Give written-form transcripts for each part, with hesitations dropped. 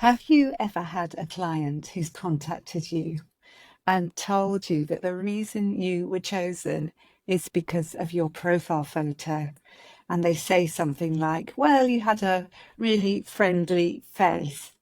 Have you ever had a client who's contacted you and told you that the reason you were chosen is because of your profile photo? And they say something like, well, you had a really friendly face.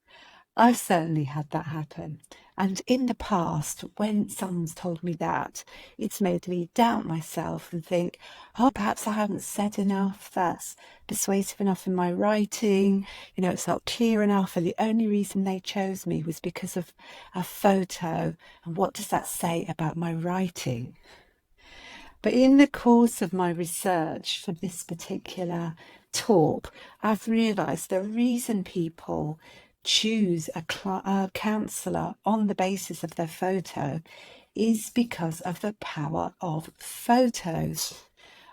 I've certainly had that happen. And in the past, when someone's told me that, it's made me doubt myself and think, oh, perhaps I haven't said enough. That's persuasive enough in my writing. It's not clear enough. And the only reason they chose me was because of a photo. And what does that say about my writing? But in the course of my research for this particular talk, I've realised the reason people choose a counsellor on the basis of their photo is because of the power of photos.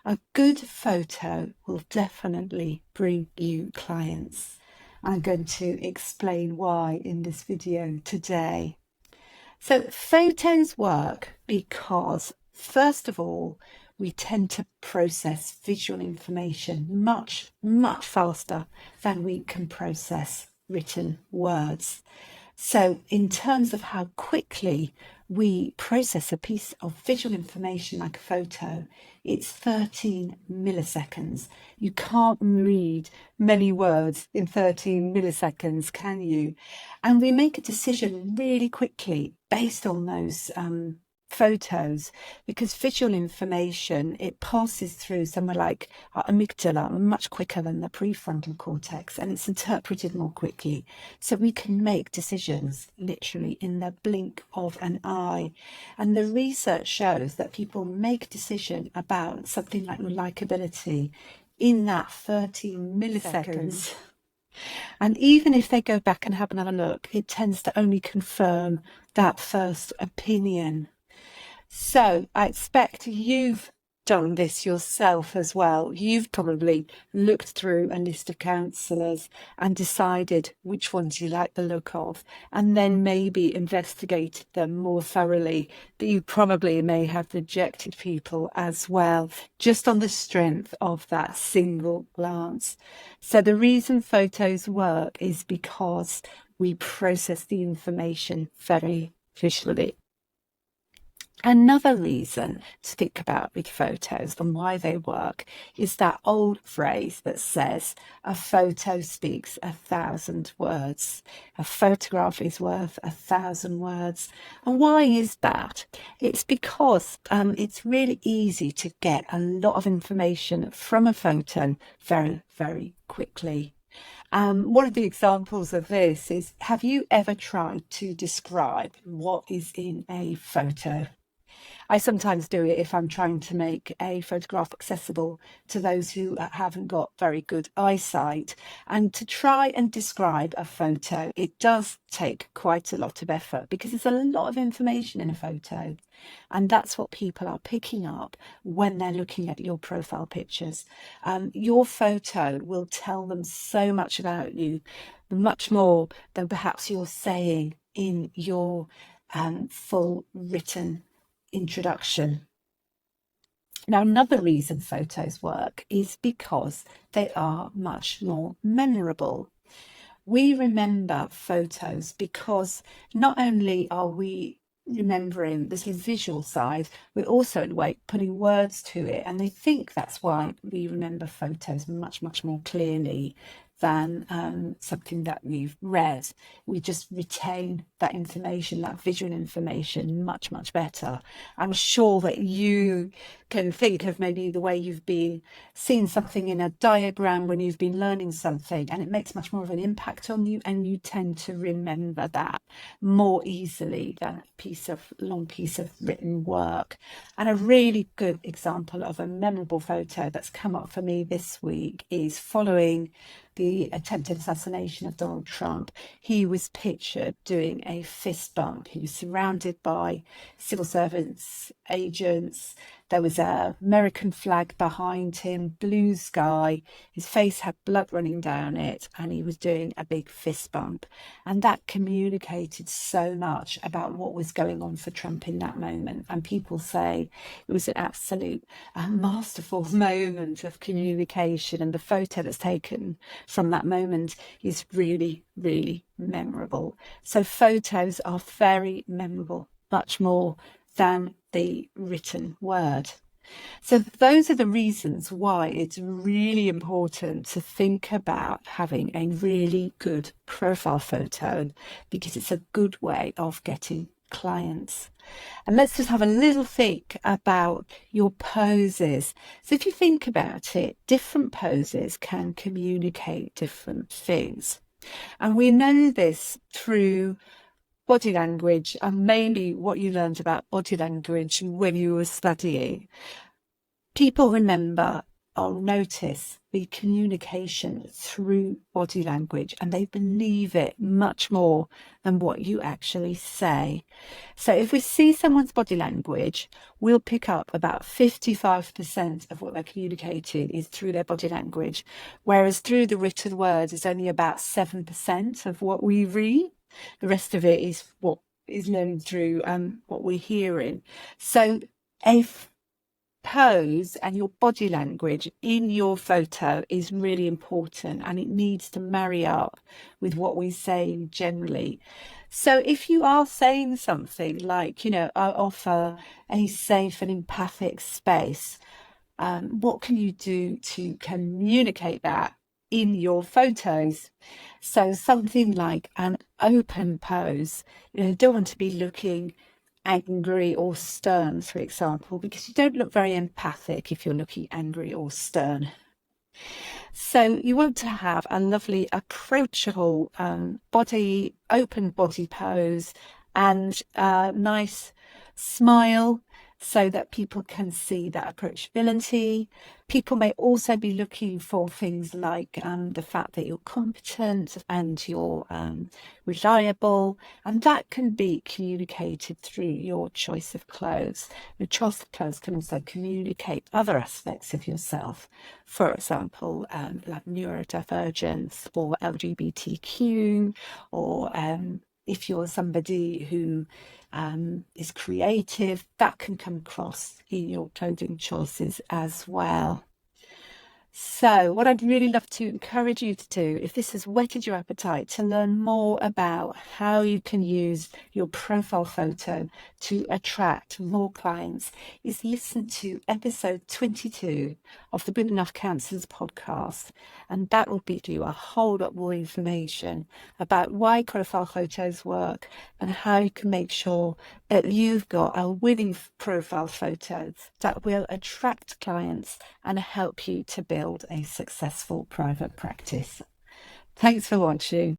A good photo will definitely bring you clients. I'm going to explain why in this video today. So photos work because, first of all, we tend to process visual information much, much faster than we can process written words. So in terms of how quickly we process a piece of visual information like a photo, it's 13 milliseconds. You can't read many words in 13 milliseconds, can you? And we make a decision really quickly based on those photos, because visual information, it passes through somewhere like our amygdala much quicker than the prefrontal cortex, and it's interpreted more quickly, so we can make decisions literally in the blink of an eye. And the research shows that people make decision about something like likability in that 13 milliseconds. And even if they go back and have another look, it tends to only confirm that first opinion. So I expect you've done this yourself as well. You've probably looked through a list of counsellors and decided which ones you like the look of, and then maybe investigated them more thoroughly. But you probably may have rejected people as well, just on the strength of that single glance. So the reason photos work is because we process the information very visually. Another reason to think about with photos and why they work is that old phrase that says a photo speaks 1,000 words. A photograph is worth 1,000 words. And why is that? It's because it's really easy to get a lot of information from a photo very, very quickly. One of the examples of this is, have you ever tried to describe what is in a photo? I sometimes do it if I'm trying to make a photograph accessible to those who haven't got very good eyesight. And to try and describe a photo, it does take quite a lot of effort because there's a lot of information in a photo. And that's what people are picking up when they're looking at your profile pictures. Your photo will tell them so much about you, much more than perhaps you're saying in your full written introduction. Now, another reason photos work is because they are much more memorable. We remember photos because not only are we remembering the visual side, we're also in a way putting words to it, and I think that's why we remember photos much, much more clearly than something that we've read. We just retain that information, that visual information, much, much better. I'm sure that you can think of maybe the way you've been seeing something in a diagram when you've been learning something, and it makes much more of an impact on you, and you tend to remember that more easily than a long piece of written work. And a really good example of a memorable photo that's come up for me this week is following the attempted assassination of Donald Trump. He was pictured doing a fist bump. He was surrounded by civil servants, agents, There was a American flag behind him, blue sky. His face had blood running down it, and he was doing a big fist bump. And that communicated so much about what was going on for Trump in that moment. And people say it was an absolute masterful moment of communication. And the photo that's taken from that moment is really, really memorable. So photos are very memorable, much more than the written word. So those are the reasons why it's really important to think about having a really good profile photo, because it's a good way of getting clients. And let's just have a little think about your poses. So if you think about it, different poses can communicate different things. And we know this through body language, and maybe what you learned about body language when you were studying. People remember or notice the communication through body language, and they believe it much more than what you actually say. So if we see someone's body language, we'll pick up about 55% of what they're communicating is through their body language, whereas through the written words is only about 7% of what we read. The rest of it is what is learned through what we're hearing. So if pose and your body language in your photo is really important, and it needs to marry up with what we're saying generally. So if you are saying something like, I offer a safe and empathic space, what can you do to communicate that in your photos? So something like an open pose, don't want to be looking angry or stern, for example, because you don't look very empathic if you're looking angry or stern. So you want to have a lovely, approachable open body pose, and a nice smile so that people can see that approachability. People may also be looking for things like the fact that you're competent and you're reliable, and that can be communicated through your choice of clothes. Your choice of clothes can also communicate other aspects of yourself, for example, like neurodivergence or LGBTQ, or if you're somebody who is creative, that can come across in your clothing choices as well. So what I'd really love to encourage you to do, if this has whetted your appetite to learn more about how you can use your profile photo to attract more clients, is listen to episode 22 of the Good Enough Counselors podcast. And that will give you a whole lot more information about why profile photos work and how you can make sure that you've got a winning profile photo that will attract clients and help you to build a successful private practice. Thanks for watching.